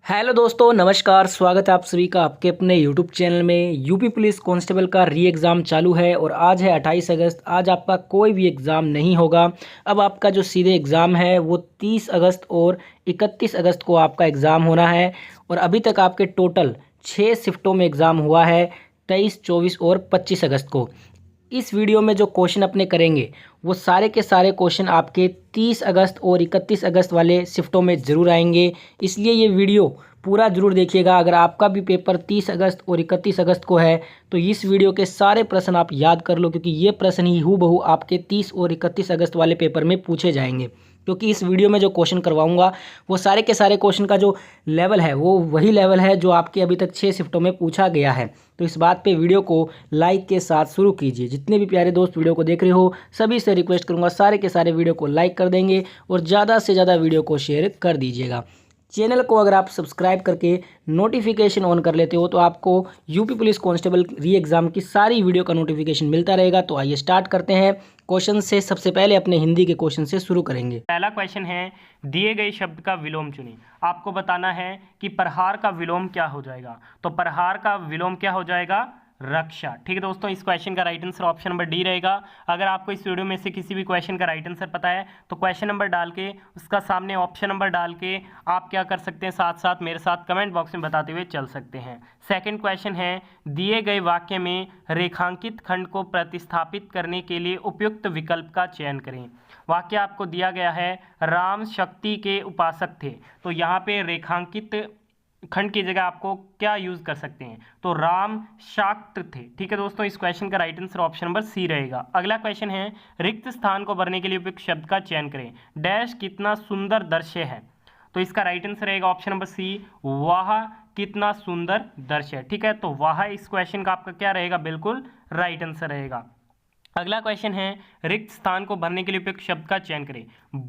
Hello दोस्तों, नमस्कार। स्वागत है आप सभी का आपके अपने यूट्यूब चैनल में। यूपी पुलिस कांस्टेबल का री एग्ज़ाम चालू है और आज है 28 अगस्त। आज आपका कोई भी एग्ज़ाम नहीं होगा। अब आपका जो सीधे एग्ज़ाम है वो 30 अगस्त और 31 अगस्त को आपका एग्ज़ाम होना है। और अभी तक आपके टोटल 6 शिफ्टों में एग्ज़ाम हुआ है, 23, 24 और 25 अगस्त को। इस वीडियो में जो क्वेश्चन अपने करेंगे वो सारे के सारे क्वेश्चन आपके 30 अगस्त और 31 अगस्त वाले शिफ्टों में ज़रूर आएंगे, इसलिए ये वीडियो पूरा ज़रूर देखिएगा। अगर आपका भी पेपर 30 अगस्त और 31 अगस्त को है तो इस वीडियो के सारे प्रश्न आप याद कर लो, क्योंकि ये प्रश्न ही हूबहू आपके 30 और 31 अगस्त वाले पेपर में पूछे जाएंगे। क्योंकि इस वीडियो में जो क्वेश्चन करवाऊंगा वो सारे के सारे क्वेश्चन का जो लेवल है वो वही लेवल है जो आपके अभी तक 6 शिफ्टों में पूछा गया है। तो इस बात पे वीडियो को लाइक के साथ शुरू कीजिए। जितने भी प्यारे दोस्त वीडियो को देख रहे हो सभी से रिक्वेस्ट करूंगा सारे के सारे वीडियो को लाइक कर देंगे और ज़्यादा से ज़्यादा वीडियो को शेयर कर दीजिएगा। चैनल को अगर आप सब्सक्राइब करके नोटिफिकेशन ऑन कर लेते हो तो आपको यूपी पुलिस कांस्टेबल री एग्ज़ाम की सारी वीडियो का नोटिफिकेशन मिलता रहेगा। तो आइए स्टार्ट करते हैं क्वेश्चन से। सबसे पहले अपने हिंदी के क्वेश्चन से शुरू करेंगे। पहला क्वेश्चन है, दिए गए शब्द का विलोम चुनें। आपको बताना है कि प्रहार का विलोम क्या हो जाएगा। तो प्रहार का विलोम क्या हो जाएगा? रक्षा। ठीक है दोस्तों, इस क्वेश्चन का right answer option number D रहेगा। अगर आपको इस वीडियो में से किसी भी क्वेश्चन का राइट आंसर पता है तो क्वेश्चन नंबर डाल के उसका सामने ऑप्शन नंबर डाल के आप क्या कर सकते हैं, साथ साथ मेरे साथ कमेंट बॉक्स में बताते हुए चल सकते हैं। सेकंड क्वेश्चन है, दिए गए वाक्य में रेखांकित खंड को प्रतिस्थापित करने के लिए उपयुक्त विकल्प का चयन करें। वाक्य आपको दिया गया है, राम शक्ति के उपासक थे। तो यहाँ पे रेखांकित खंड की जगह आपको क्या यूज कर सकते हैं, तो राम शाक्त थे। ठीक है दोस्तों, इस क्वेश्चन का right answer option number C रहेगा। अगला क्वेश्चन है, रिक्त स्थान को भरने के लिए उपयुक्त शब्द का चयन करें। डैश कितना सुंदर दृश्य है। तो इसका राइट आंसर रहेगा ऑप्शन नंबर सी, वाह कितना सुंदर दृश्य है। ठीक है, तो वाह इस क्वेश्चन का आपका क्या रहेगा, बिल्कुल राइट आंसर रहेगा। अगला क्वेश्चन है, रिक्त स्थान को भरने के लिए उपयुक्त शब्द का चयन करें।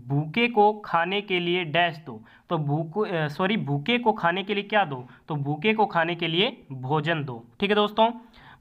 भूखे को खाने के लिए डैश दो। तो भूखे को खाने के लिए क्या दो, तो भूखे को खाने के लिए भोजन दो। ठीक है दोस्तों,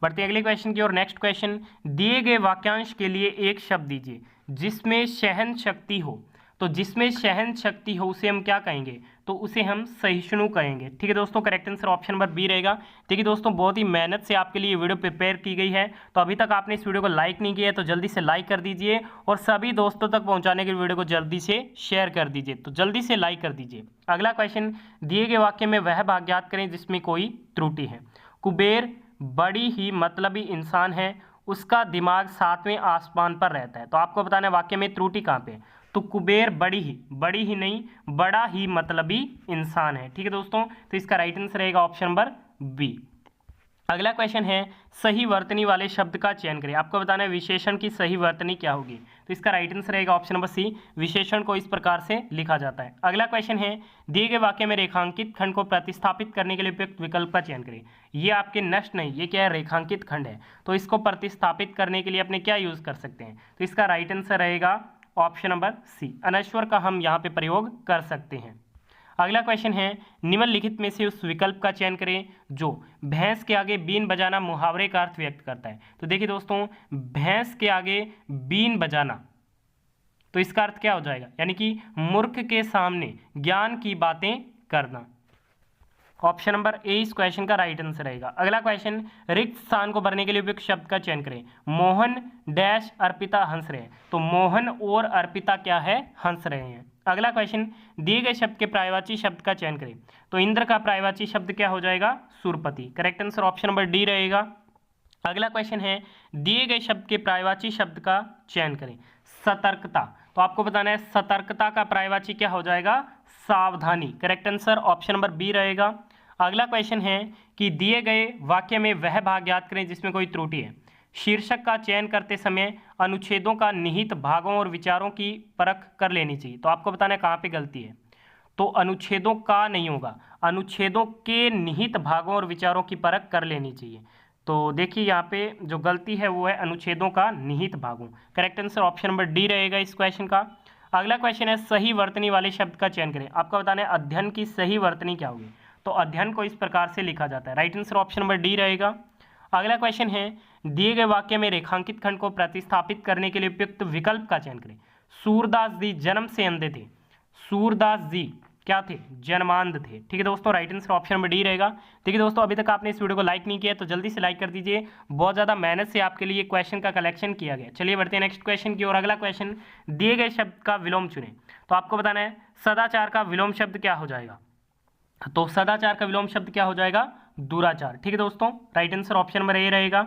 बढ़ते हैं अगले क्वेश्चन की ओर। नेक्स्ट क्वेश्चन, दिए गए वाक्यांश के लिए एक शब्द दीजिए जिसमें सहन शक्ति हो। तो जिसमें सहन शक्ति हो उसे हम क्या कहेंगे, तो उसे हम सहिष्णु कहेंगे। ठीक है दोस्तों, correct answer option number B रहेगा। देखिए दोस्तों, बहुत ही मेहनत से आपके लिए वीडियो प्रिपेयर की गई है, तो अभी तक आपने इस वीडियो को लाइक नहीं किया है तो जल्दी से लाइक कर दीजिए और सभी दोस्तों तक पहुंचाने के वीडियो को जल्दी से शेयर कर दीजिए। तो जल्दी से लाइक कर दीजिए। अगला क्वेश्चन, दिए गए वाक्य में वह भाग ज्ञात करें जिसमें कोई त्रुटि है। कुबेर बड़ी ही मतलबी इंसान है, उसका दिमाग 7वें आसमान पर रहता है। तो आपको बताना है वाक्य में त्रुटि कहाँ पे है, तो कुबेर बड़ी ही नहीं, बड़ा ही मतलबी इंसान है। ठीक है दोस्तों, तो इसका राइट आंसर रहेगा ऑप्शन नंबर बी। अगला क्वेश्चन है, सही वर्तनी वाले शब्द का चयन करें। आपको बताना है विशेषण की सही वर्तनी क्या होगी। तो इसका राइट आंसर रहेगा ऑप्शन नंबर सी, विशेषण को इस प्रकार से लिखा जाता है। अगला क्वेश्चन है, दिए गए वाक्य में रेखांकित खंड को प्रतिस्थापित करने के लिए उपयुक्त विकल्प का चयन करें। ये आपके नष्ट नहीं, ये क्या है, रेखांकित खंड है। तो इसको प्रतिस्थापित करने के लिए अपने क्या यूज कर सकते हैं, तो इसका राइट आंसर रहेगा ऑप्शन नंबर सी, अनश्वर का हम यहाँ पे प्रयोग कर सकते हैं। अगला क्वेश्चन है, निम्नलिखित में से उस विकल्प का चयन करें जो भैंस के आगे बीन बजाना मुहावरे का अर्थ व्यक्त करता है। तो देखिए दोस्तों, भैंस के आगे बीन बजाना, तो इसका अर्थ क्या हो जाएगा, यानी कि मूर्ख के सामने ज्ञान की बातें करना। ऑप्शन नंबर ए इस क्वेश्चन का राइट आंसर रहेगा। अगला क्वेश्चन, रिक्त स्थान को भरने के लिए उपयुक्त शब्द का चयन करें। मोहन डैश अर्पिता हंस रहे हैं। तो मोहन और अर्पिता क्या है, हंस रहे हैं। अगला क्वेश्चन, दिए गए शब्द के पर्यायवाची शब्द का चयन करें। तो इंद्र का पर्यायवाची शब्द क्या हो जाएगा, सुरपति। Correct answer option number D रहेगा। अगला क्वेश्चन है, दिए गए शब्द के पर्यायवाची शब्द का चयन करें। सतर्कता। तो आपको बताना है सतर्कता का पर्यायवाची क्या हो जाएगा, सावधानी। Correct answer option number B रहेगा। अगला क्वेश्चन है कि दिए गए वाक्य में वह भाग ज्ञात करें जिसमें कोई त्रुटि है। शीर्षक का चयन करते समय अनुच्छेदों का निहित भागों और विचारों की परख कर लेनी चाहिए। तो आपको बताना है कहाँ पे गलती है, तो अनुच्छेदों का नहीं होगा, अनुच्छेदों के निहित भागों और विचारों की परख कर लेनी चाहिए। तो देखिए यहाँ पे जो गलती है वो है अनुच्छेदों का निहित भागों। Correct answer option number D रहेगा इस क्वेश्चन का। अगला क्वेश्चन है, सही वर्तनी वाले शब्द का चयन करें। आपको बताना है अध्ययन की सही वर्तनी क्या होगी। तो अध्ययन को इस प्रकार से लिखा जाता है। Right answer option number D रहेगा। अगला क्वेश्चन है, दिए गए वाक्य में रेखांकित खंड को प्रतिस्थापित करने के लिए उपयुक्त विकल्प का चयन करें। सूरदास जी जन्म से अंधे थे। सूरदास जी क्या थे, जन्मांध थे। ठीक है दोस्तों, right answer option number D रहेगा। देखिए दोस्तों, अभी तक आपने इस वीडियो को लाइक नहीं किया तो जल्दी से लाइक कर दीजिए, बहुत ज़्यादा मेहनत से आपके लिए क्वेश्चन का कलेक्शन किया गया। चलिए बढ़ते हैं नेक्स्ट क्वेश्चन की ओर। अगला क्वेश्चन, दिए गए शब्द का विलोम चुनें। तो आपको बताना है सदाचार का विलोम शब्द क्या हो जाएगा। तो सदाचार का विलोम शब्द क्या हो जाएगा, दुराचार। ठीक है दोस्तों, right answer option number A रहेगा।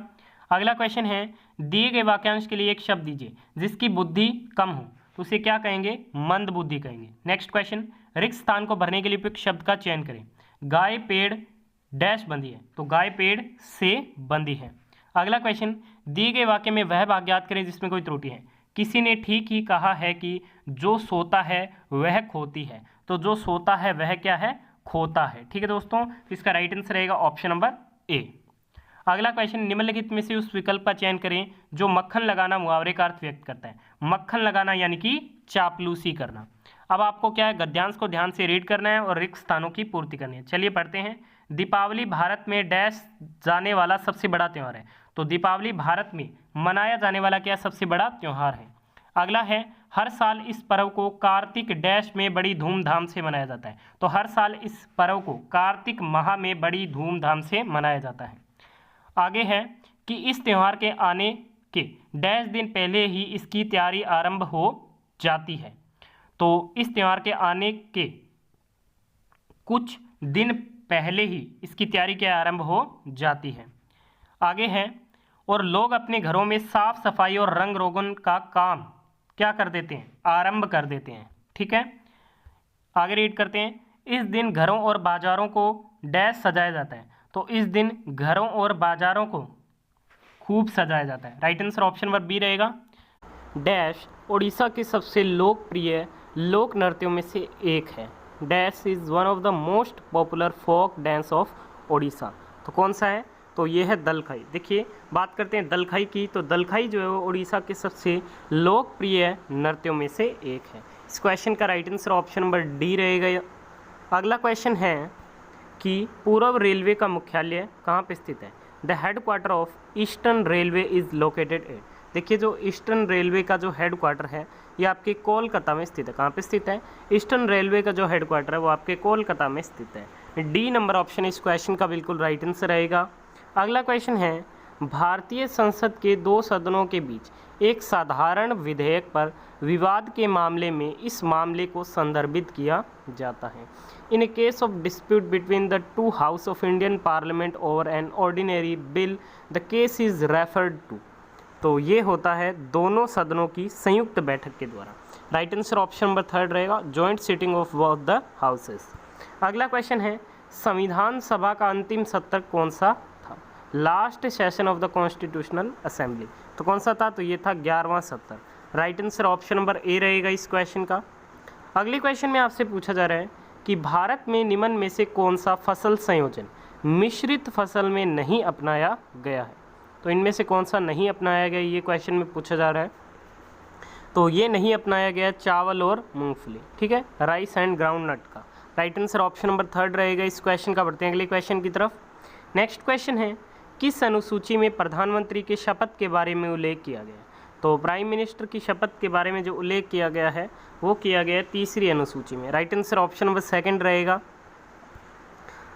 अगला क्वेश्चन है, दिए गए वाक्यांश के लिए एक शब्द दीजिए जिसकी बुद्धि कम हो, तो उसे क्या कहेंगे, मंद बुद्धि कहेंगे। नेक्स्ट क्वेश्चन, रिक्त स्थान को भरने के लिए उपयुक्त शब्द का चयन करें। गाय पेड़ डैश बंधी है, तो गाय पेड़ से बंधी है। अगला क्वेश्चन, दिए गए वाक्य में वह भाग याद करें जिसमें कोई त्रुटि है। किसी ने ठीक ही कहा है कि जो सोता है वह खोती है, तो जो सोता है वह क्या है, खोता है। ठीक है दोस्तों, इसका राइट आंसर रहेगा ऑप्शन नंबर ए। अगला क्वेश्चन, निम्नलिखित में से उस विकल्प का चयन करें जो मक्खन लगाना मुहावरे का अर्थ व्यक्त करता है। मक्खन लगाना यानी कि चापलूसी करना। अब आपको क्या है, गद्यांश को ध्यान से रीड करना है और रिक्त स्थानों की पूर्ति करनी है। चलिए पढ़ते हैं। दीपावली भारत में डैश जाने वाला सबसे बड़ा त्यौहार है, तो दीपावली भारत में मनाया जाने वाला क्या सबसे बड़ा त्यौहार है। अगला है, हर साल इस पर्व को कार्तिक डैश में बड़ी धूमधाम से मनाया जाता है, तो हर साल इस पर्व को कार्तिक माह में बड़ी धूमधाम से मनाया जाता है। आगे है कि इस त्यौहार के आने के डैश दिन पहले ही इसकी तैयारी आरंभ हो जाती है, तो इस त्यौहार के आने के कुछ दिन पहले ही इसकी तैयारी क्या आरंभ हो जाती है। आगे है, और लोग अपने घरों में साफ सफाई और रंग रोगन का काम क्या कर देते हैं, आरंभ कर देते हैं। ठीक है, आगे रीड करते हैं। इस दिन घरों और बाजारों को डैश सजाया जाता है, तो इस दिन घरों और बाजारों को खूब सजाया जाता है। Right answer option number B रहेगा। डैश उड़ीसा के सबसे लोकप्रिय लोक नृत्यों में से एक है। Dash is one of the most popular folk dance of Orissa, तो कौन सा है, तो ये है दलखाई। देखिए बात करते हैं दलखाई की, तो दलखाई जो है वो उड़ीसा के सबसे लोकप्रिय नृत्यों में से एक है। इस क्वेश्चन का right answer option number D रहेगा। अगला क्वेश्चन है कि पूर्व रेलवे का मुख्यालय कहाँ पे स्थित है। The headquarter of eastern railway is located at. देखिए जो ईस्टर्न रेलवे का जो हेडक्वार्टर है ये आपके कोलकाता में स्थित है। कहाँ पे स्थित है, ईस्टर्न रेलवे का जो हेडक्वार्टर है वो आपके कोलकाता में स्थित है। डी नंबर ऑप्शन इस क्वेश्चन का बिल्कुल राइट आंसर रहेगा। अगला क्वेश्चन है, भारतीय संसद के दो सदनों के बीच एक साधारण विधेयक पर विवाद के मामले में इस मामले को संदर्भित किया जाता है। In a case of dispute between the two house of Indian parliament over an ordinary bill the case is referred to. तो ये होता है दोनों सदनों की संयुक्त बैठक के द्वारा। Right answer option number third रहेगा, joint sitting of both the houses. अगला क्वेश्चन है, संविधान सभा का अंतिम सत्र कौन सा था। Last session of the constitutional assembly, तो कौन सा था, तो ये था 11वां सत्र। Right answer option number A रहेगा इस क्वेश्चन का। अगले क्वेश्चन में आपसे पूछा जा रहा है कि भारत में निम्न में से कौन सा फसल संयोजन मिश्रित फसल में नहीं अपनाया गया है। तो इनमें से कौन सा नहीं अपनाया गया, ये क्वेश्चन में पूछा जा रहा है। तो ये नहीं अपनाया गया चावल और मूंगफली, ठीक है, राइस एंड ग्राउंड नट का। Right answer option number third रहेगा इस क्वेश्चन का। बढ़ते हैं अगले क्वेश्चन की तरफ। नेक्स्ट क्वेश्चन है, किस अनुसूची में प्रधानमंत्री के शपथ के बारे में उल्लेख किया गया है। तो प्राइम मिनिस्टर की शपथ के बारे में जो उल्लेख किया गया है वो किया गया है तीसरी अनुसूची में। Right answer option number second रहेगा।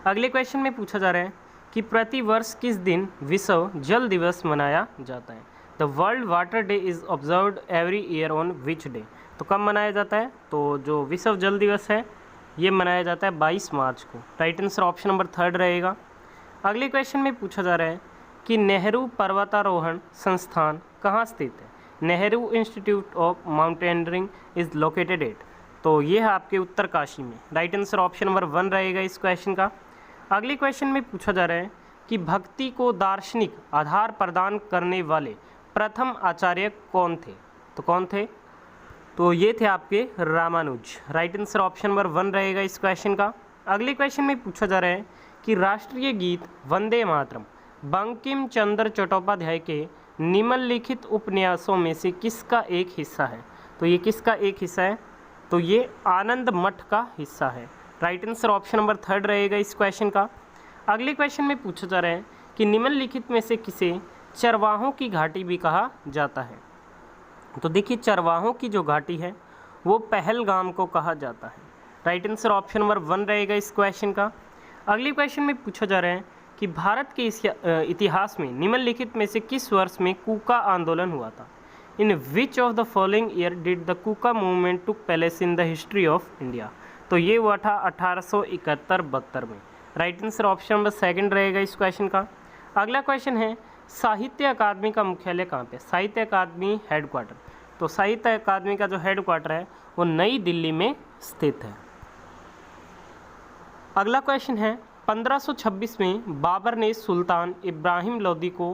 अगले क्वेश्चन में पूछा जा रहा है कि प्रति वर्ष किस दिन विश्व जल दिवस मनाया जाता है। The world water day is observed every year on which day. तो कब मनाया जाता है, तो जो विश्व जल दिवस है ये मनाया जाता है 22 मार्च को। Right answer option number third रहेगा। अगले क्वेश्चन में पूछा जा रहा है कि नेहरू पर्वतारोहण संस्थान कहाँ स्थित है। Nehru institute of mountaineering is located at. तो ये है आपके उत्तरकाशी में। राइट आंसर ऑप्शन नंबर 1 रहेगा इस क्वेश्चन का। अगले क्वेश्चन में पूछा जा रहा है कि भक्ति को दार्शनिक आधार प्रदान करने वाले प्रथम आचार्य कौन थे। तो कौन थे, तो ये थे आपके Ramanuj. Right answer option number 1 रहेगा इस क्वेश्चन का। अगले क्वेश्चन में पूछा जा रहा है कि राष्ट्रीय गीत वंदे मातरम बंकिम चंद्र चट्टोपाध्याय के निम्नलिखित उपन्यासों में से किसका एक हिस्सा है। तो ये किसका एक हिस्सा है, तो ये आनंद मठ का हिस्सा है। Right answer option number third रहेगा इस क्वेश्चन का। अगले क्वेश्चन में पूछा जा रहा है कि निम्नलिखित में से किसे चरवाहों की घाटी भी कहा जाता है। तो देखिए चरवाहों की जो घाटी है वो पहलगाम को कहा जाता है। राइट आंसर ऑप्शन नंबर 1 रहेगा इस क्वेश्चन का। अगले क्वेश्चन में पूछा जा रहा है कि भारत के इतिहास में निम्नलिखित में से किस वर्ष में कूका आंदोलन हुआ था। In which of the following year did the Kuka movement took place in the history of India. तो ये हुआ था 1871-72 में। राइट आंसर ऑप्शन नंबर 2 रहेगा इस क्वेश्चन का। अगला क्वेश्चन है साहित्य अकादमी का मुख्यालय कहाँ पे। साहित्य अकादमी हेडक्वार्टर, तो साहित्य अकादमी का जो हेडक्वार्टर है वो नई दिल्ली में स्थित है। अगला क्वेश्चन है 1526 में बाबर ने सुल्तान इब्राहिम लोदी को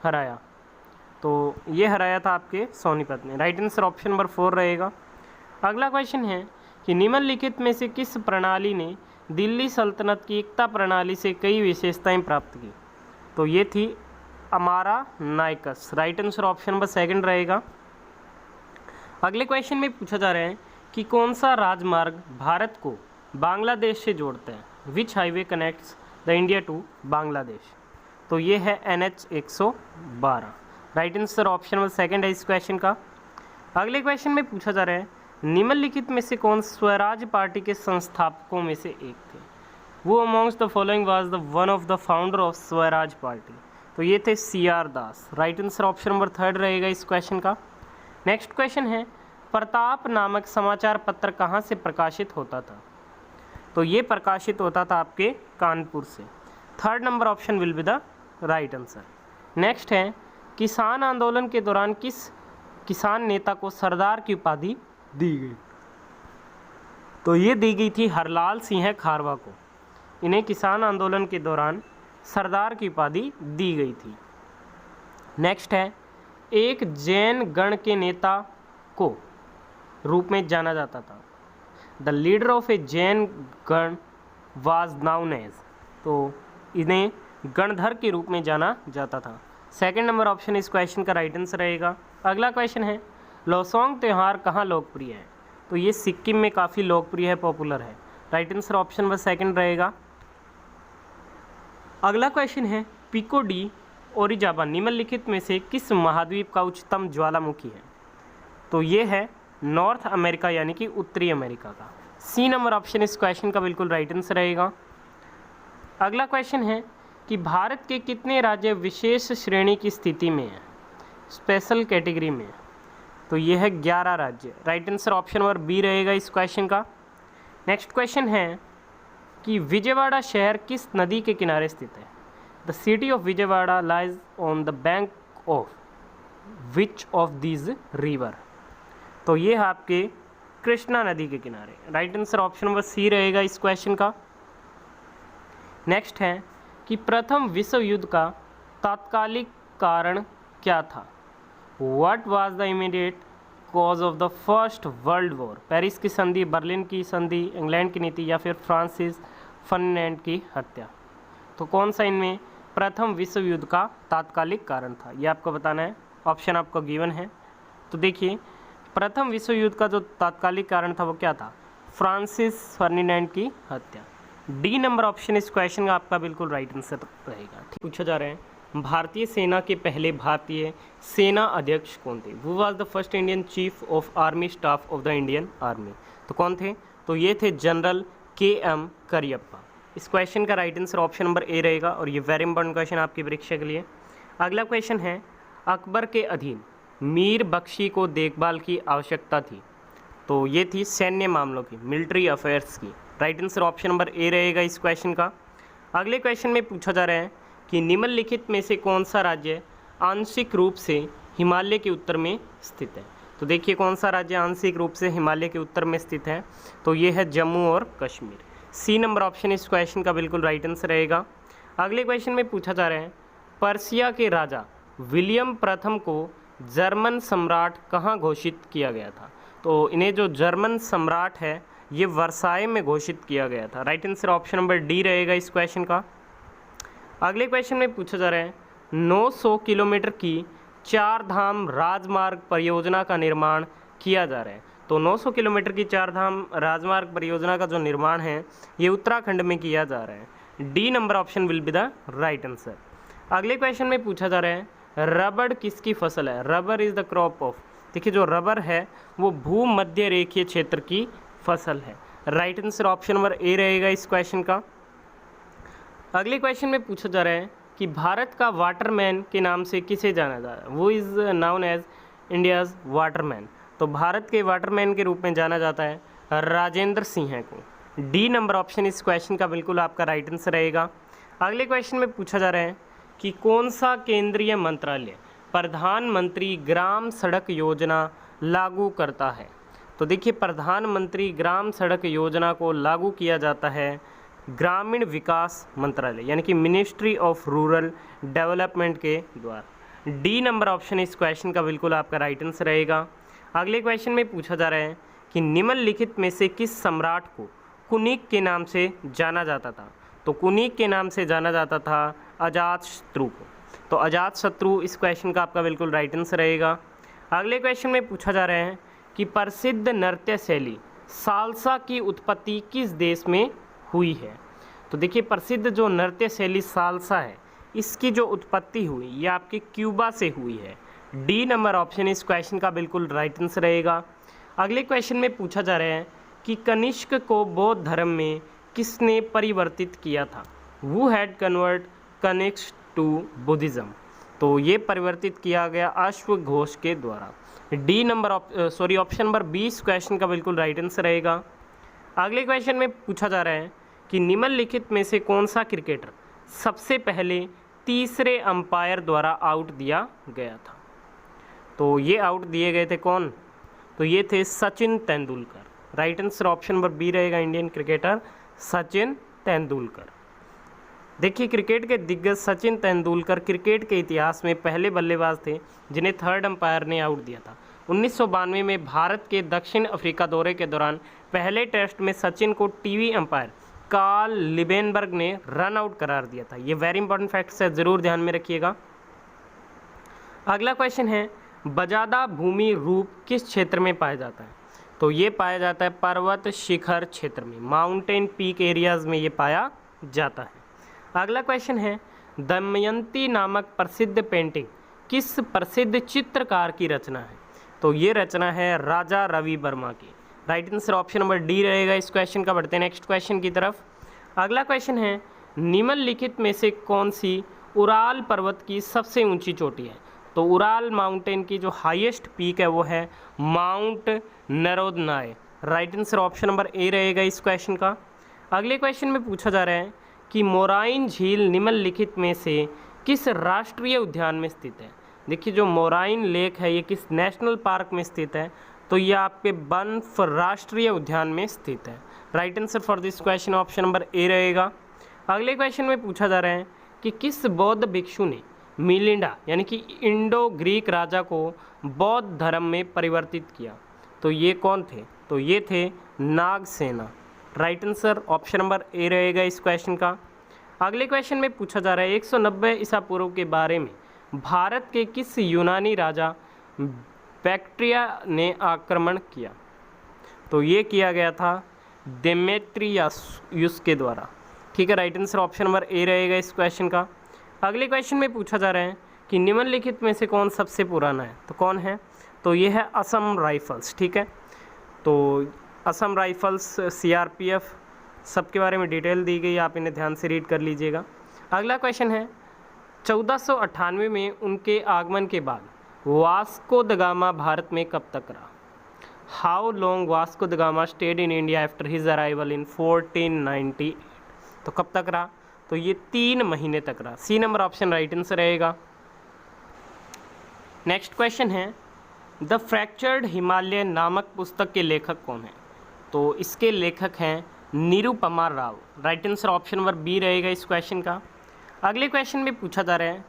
हराया। तो ये हराया था आपके सोनीपत में। राइट आंसर ऑप्शन नंबर 4 रहेगा। अगला क्वेश्चन है कि निम्नलिखित में से किस प्रणाली ने दिल्ली सल्तनत की एकता प्रणाली से कई विशेषताएं प्राप्त की। तो ये थी अमारा नायकस। राइट आंसर ऑप्शन नंबर 2 रहेगा। अगले क्वेश्चन में पूछा जा रहा है कि कौन सा राजमार्ग भारत को बांग्लादेश से जोड़ता है। Which highway connects the India to Bangladesh. तो ये है NH 112। Right answer option number 2 है इस क्वेश्चन का। अगले क्वेश्चन में पूछा जा रहा है निम्नलिखित में से कौन स्वराज पार्टी के संस्थापकों में से एक थे। वो amongst the following was the one of the founder of Swaraj party. तो ये थे CR दास। राइट आंसर ऑप्शन नंबर 3 रहेगा इस क्वेश्चन का। नेक्स्ट क्वेश्चन है प्रताप नामक समाचार पत्र कहाँ से प्रकाशित होता था। तो ये प्रकाशित होता था आपके कानपुर से। 3rd number option will be the right answer. Next है किसान आंदोलन के दौरान किस किसान नेता को सरदार की उपाधि दी गई। तो ये दी गई थी हरलाल सिंह खारवा को। इन्हें किसान आंदोलन के दौरान सरदार की उपाधि दी गई थी। नेक्स्ट है एक जैन गण के नेता को रूप में जाना जाता था। द लीडर ऑफ ए जैन गण वाज नाउन एज। तो इन्हें गणधर के रूप में जाना जाता था। 2nd नंबर ऑप्शन इस क्वेश्चन का राइट आंसर रहेगा। अगला क्वेश्चन है लोसोंग त्यौहार कहाँ लोकप्रिय है। तो ये सिक्किम में काफ़ी लोकप्रिय है, पॉपुलर है। राइट आंसर ऑप्शन नंबर 2 रहेगा। अगला क्वेश्चन है पिको डी ओरिजाबा निम्नलिखित में से किस महाद्वीप का उच्चतम ज्वालामुखी है। तो ये है नॉर्थ अमेरिका यानी कि उत्तरी अमेरिका का। C नंबर ऑप्शन इस क्वेश्चन का बिल्कुल राइट आंसर रहेगा। अगला क्वेश्चन है कि भारत के कितने राज्य विशेष श्रेणी की स्थिति में है, स्पेशल कैटेगरी में। तो ये है 11 राज्य। Right answer option number B रहेगा इस क्वेश्चन का। नेक्स्ट क्वेश्चन है कि विजयवाड़ा शहर किस नदी के किनारे स्थित है। The city of Vijayawada lies on the bank of which of these river. तो ये है आपके कृष्णा नदी के किनारे। Right answer option number C रहेगा इस क्वेश्चन का। नेक्स्ट है कि प्रथम विश्व युद्ध का तात्कालिक कारण क्या था। What was the immediate cause of the first world war. Paris की संधि, बर्लिन की संधि, इंग्लैंड की नीति या फिर फ्रांसिस फर्डिनेंड की हत्या। तो कौन सा इनमें प्रथम विश्व युद्ध का तात्कालिक कारण था, ये आपको बताना है। ऑप्शन आपको गिवन है। तो देखिए प्रथम विश्व युद्ध का जो तात्कालिक कारण था वो क्या था, फ्रांसिस फर्डिनेंड की हत्या। D नंबर ऑप्शन इस क्वेश्चन का आपका बिल्कुल राइट आंसर रहेगा। पूछा जा रहा है भारतीय सेना के पहले भारतीय सेना अध्यक्ष कौन थे। वो was the first Indian chief of army staff of the Indian army. तो कौन थे, तो ये थे जनरल KM करियप्पा। इस क्वेश्चन का right answer option number A रहेगा और ये वेरी इंपॉर्टेंट क्वेश्चन आपकी परीक्षा के लिए। अगला क्वेश्चन है अकबर के अधीन मीर बख्शी को देखभाल की आवश्यकता थी। तो ये थी सैन्य मामलों की, मिलिट्री अफेयर्स की। Right answer option number A रहेगा इस क्वेश्चन का। अगले क्वेश्चन में पूछा जा रहा है कि निम्नलिखित में से कौन सा राज्य आंशिक रूप से हिमालय के उत्तर में स्थित है। तो देखिए कौन सा राज्य आंशिक रूप से हिमालय के उत्तर में स्थित है, तो ये है जम्मू और कश्मीर। C नंबर ऑप्शन इस क्वेश्चन का बिल्कुल राइट आंसर रहेगा। अगले क्वेश्चन में पूछा जा रहा है पर्सिया के राजा विलियम प्रथम को जर्मन सम्राट कहाँ घोषित किया गया था। तो इन्हें जो जर्मन सम्राट है ये वर्साय में घोषित किया गया था। Right answer option number D रहेगा इस क्वेश्चन का। अगले क्वेश्चन में पूछा जा रहा है 900 किलोमीटर की 4 धाम राजमार्ग परियोजना का निर्माण किया जा रहा है। तो 900 किलोमीटर की 4 धाम राजमार्ग परियोजना का जो निर्माण है ये उत्तराखंड में किया जा रहा है। D number option will be the right answer. अगले क्वेश्चन में पूछा जा रहा है रबड़ किसकी फसल है। Rubber is the crop of. देखिए जो रबर है वो भूमध्य रेखीय क्षेत्र की फसल है। Right answer option number A रहेगा इस क्वेश्चन का। अगले क्वेश्चन में पूछा जा रहा है कि भारत का वाटरमैन के नाम से किसे जाना जा रहा है। वो is known as India's waterman. तो भारत के वाटरमैन के रूप में जाना जाता है राजेंद्र सिंह को। डी नंबर ऑप्शन इस क्वेश्चन का बिल्कुल आपका राइट आंसर रहेगा। अगले क्वेश्चन में पूछा जा रहा है कि कौन सा केंद्रीय मंत्रालय प्रधानमंत्री ग्राम सड़क योजना लागू करता है। तो देखिए, प्रधानमंत्री ग्राम सड़क योजना को लागू किया जाता है ग्रामीण विकास मंत्रालय यानी कि मिनिस्ट्री ऑफ रूरल डेवलपमेंट के द्वारा। डी नंबर ऑप्शन इस क्वेश्चन का बिल्कुल आपका राइट आंसर रहेगा। अगले क्वेश्चन में पूछा जा रहा है कि निम्नलिखित में से किस सम्राट को कुनिक के नाम से जाना जाता था। तो कुनिक के नाम से जाना जाता था अजातशत्रु को। तो अजातशत्रु इस क्वेश्चन का आपका बिल्कुल राइट आंसर रहेगा। अगले क्वेश्चन में पूछा जा रहा है कि प्रसिद्ध नृत्य शैली सालसा की उत्पत्ति किस देश में हुई है। तो देखिए, प्रसिद्ध जो नृत्य शैली सालसा है इसकी जो उत्पत्ति हुई ये आपके क्यूबा से हुई है। डी नंबर ऑप्शन इस क्वेश्चन का बिल्कुल राइट आंसर रहेगा। अगले क्वेश्चन में पूछा जा रहा है कि कनिष्क को बौद्ध धर्म में किसने परिवर्तित किया था। Who had convert Kanishka to Buddhism. तो ये परिवर्तित किया गया अश्वघोष के द्वारा। D number option number 20 question का बिल्कुल राइट आंसर रहेगा। अगले क्वेश्चन में पूछा जा रहा है कि निम्नलिखित में से कौन सा क्रिकेटर सबसे पहले तीसरे अंपायर द्वारा आउट दिया गया था। तो ये आउट दिए गए थे कौन। तो ये थे Sachin Tendulkar. Right answer option number B रहेगा, इंडियन क्रिकेटर सचिन तेंदुलकर। देखिए, क्रिकेट के दिग्गज सचिन तेंदुलकर क्रिकेट के इतिहास में पहले बल्लेबाज थे जिन्हें थर्ड अंपायर ने आउट दिया था। 1992 में भारत के दक्षिण अफ्रीका दौरे के दौरान पहले टेस्ट में सचिन को टीवी अंपायर कार्ल लिबेनबर्ग ने रन आउट करार दिया था। ये वेरी इंपॉर्टेंट फैक्ट्स है, ज़रूर ध्यान में रखिएगा। अगला क्वेश्चन है बजादा भूमि रूप किस क्षेत्र में पाया जाता है। तो ये पाया जाता है पर्वत शिखर क्षेत्र में, माउंटेन पीक एरियाज में ये पाया जाता है। अगला क्वेश्चन है दमयंती नामक प्रसिद्ध पेंटिंग किस प्रसिद्ध चित्रकार की रचना है। तो ये रचना है राजा रवि वर्मा की। Right answer option number D रहेगा इस क्वेश्चन का। बढ़ते हैं नेक्स्ट क्वेश्चन की तरफ। अगला क्वेश्चन है निम्नलिखित में से कौन सी उराल पर्वत की सबसे ऊंची चोटी है। तो उराल माउंटेन की जो हाईएस्ट पीक है वो है Mount Narodnaya. Right answer option number A रहेगा इस क्वेश्चन का। अगले क्वेश्चन में पूछा जा रहा है कि मोराइन झील निम्नलिखित में से किस राष्ट्रीय उद्यान में स्थित है। देखिए, जो मोराइन लेक है ये किस नेशनल पार्क में स्थित है। तो ये आपके बनफ राष्ट्रीय उद्यान में स्थित है। Right answer for this question option number A रहेगा। अगले क्वेश्चन में पूछा जा रहा है कि किस बौद्ध भिक्षु ने मिलिंडा यानी कि इंडो ग्रीक राजा को बौद्ध धर्म में परिवर्तित किया। तो ये कौन थे। तो ये थे Nagasena. Right answer option number A रहेगा इस क्वेश्चन का। अगले क्वेश्चन में पूछा जा रहा है 190 ईसा पूर्व के बारे में भारत के किस यूनानी राजा बैक्ट्रिया ने आक्रमण किया। तो ये किया गया था डेमेट्रियस के द्वारा। ठीक है, right answer option number A रहेगा इस क्वेश्चन का। अगले क्वेश्चन में पूछा जा रहा है कि निम्नलिखित में से कौन सबसे पुराना है। तो कौन है। तो ये है असम राइफल्स। ठीक है, तो असम राइफल्स सीआरपीएफ सबके बारे में डिटेल दी गई, आप इन्हें ध्यान से रीड कर लीजिएगा। अगला क्वेश्चन है 1498 में उनके आगमन के बाद वास्को द गामा भारत में कब तक रहा। How long Vasco the gamma stayed in India after his arrival इन 1498। तो कब तक रहा। तो ये 3 महीने तक रहा। C number option right answer रहेगा। नेक्स्ट क्वेश्चन है द फ्रैक्चर्ड हिमालय नामक पुस्तक के लेखक कौन है। तो इसके लेखक हैं Nirupama Rao. Right answer option number B रहेगा इस क्वेश्चन का। अगले क्वेश्चन में पूछा जा रहा है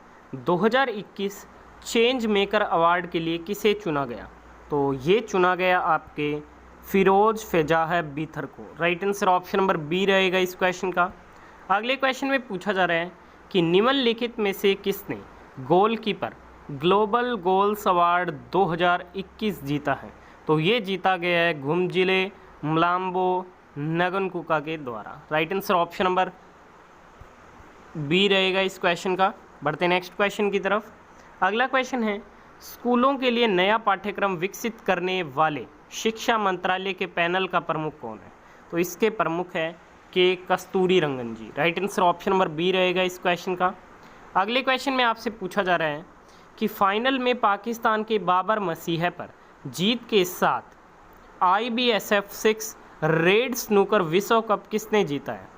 2021 चेंज मेकर अवार्ड के लिए किसे चुना गया। तो ये चुना गया आपके फिरोज फेजाह बीथर को। Right answer option number B रहेगा इस क्वेश्चन का। अगले क्वेश्चन में पूछा जा रहा है कि निम्नलिखित में से किसने गोलकीपर ग्लोबल गोल्स अवार्ड 2021 जीता है। तो ये जीता गया है घुमजिले मलाम्बो नगनकुका के द्वारा। Right answer option number B रहेगा इस क्वेश्चन का। बढ़ते नेक्स्ट क्वेश्चन की तरफ। अगला क्वेश्चन है स्कूलों के लिए नया पाठ्यक्रम विकसित करने वाले शिक्षा मंत्रालय के पैनल का प्रमुख कौन है। तो इसके प्रमुख है के Kasturi Rangan ji. Right answer option number B रहेगा इस क्वेश्चन का। अगले क्वेश्चन में आपसे पूछा जा रहा है कि फाइनल में पाकिस्तान के बाबर मसीह पर जीत के साथ IBSF 6 रेड स्नूकर विश्व कप किसने जीता है?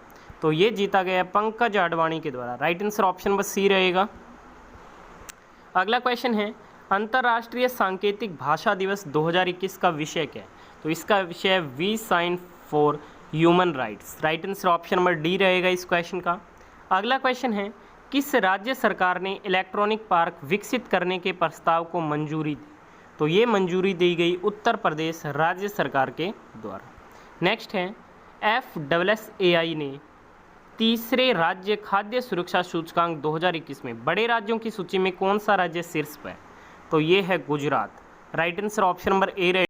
तो ये जीता गया पंकज आडवाणी के द्वारा। Right answer option number C रहेगा। अगला क्वेश्चन है अंतर्राष्ट्रीय सांकेतिक भाषा दिवस 2021 का विषय क्या है? तो इसका विषय we sign for human rights. Right answer option number D रहेगा इस क्वेश्चन का। अगला क्वेश्चन है किस राज्य सरकार ने इलेक्ट्रॉनिक पार्क विकसित करने के प्रस्ताव को मंजूरी दी? तो ये मंजूरी दी गई उत्तर प्रदेश राज्य सरकार के द्वारा। नेक्स्ट है FSSAI ने तीसरे राज्य खाद्य सुरक्षा सूचकांक 2021 में बड़े राज्यों की सूची में कौन सा राज्य शीर्ष पर है? तो ये है Gujarat. Right answer option number ए